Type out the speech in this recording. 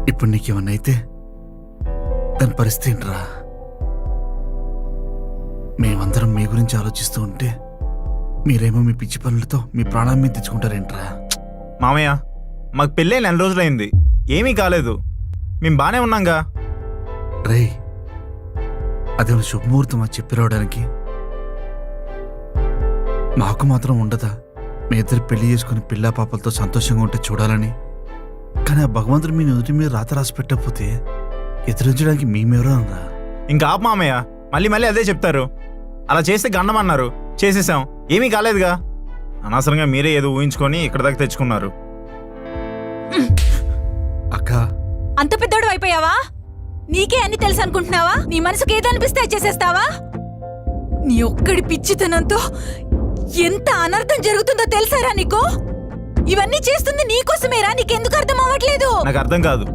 ఇప్పుడు నీకేమన్నా అయితే దాని పరిస్థితి ఏంట్రా? మేమందరం మీ గురించి ఆలోచిస్తూ ఉంటే మీరేమో మీ పిచ్చి పనులతో మీ ప్రాణాన్ని మీద తెచ్చుకుంటారేంట్రా? మామయ్య, మాకు పెళ్ళే 4 రోజులైంది, ఏమీ కాలేదు, మేము బాగానే ఉన్నాంగా. రే, అదేమో శుభముహూర్తం అది చెప్పి రావడానికి. మాకు మాత్రం ఉండదా మీ ఇద్దరు పెళ్లి చేసుకుని పిల్లా పాపలతో సంతోషంగా ఉంటే చూడాలని? కానీ ఆ భగవంతుడు మీ నుదుటి మీద రాత రాసి పెట్టకపోతే ఎదురించడానికి మేమెవరో అనరా? ఇంకా ఆపు మామయ్య, మళ్ళీ మళ్ళీ అదే చెప్తారు. అలా చేస్తే గండం అన్నారు, చేసేసాం, ఏమీ కాలేదుగా. అనవసరంగా మీరే ఏదో ఊహించుకొని ఇక్కడ దాకా తెచ్చుకున్నారు. అక్క, అంత పెద్దోడు అయిపోయావా? నీకే అన్ని తెలుసు అనుకుంటున్నావా? నీ మనసుకు ఏదనిపిస్తే చేసేస్తావా? నీ ఒక్కడి పిచ్చితనంతో ఎంత అనర్థం జరుగుతుందో తెలుసారా నీకు? ఇవన్నీ చేస్తుంది నీకోసమేరా? నీకెందుకు అర్థం అవ్వట్లేదు? నాకు అర్థం కాదు.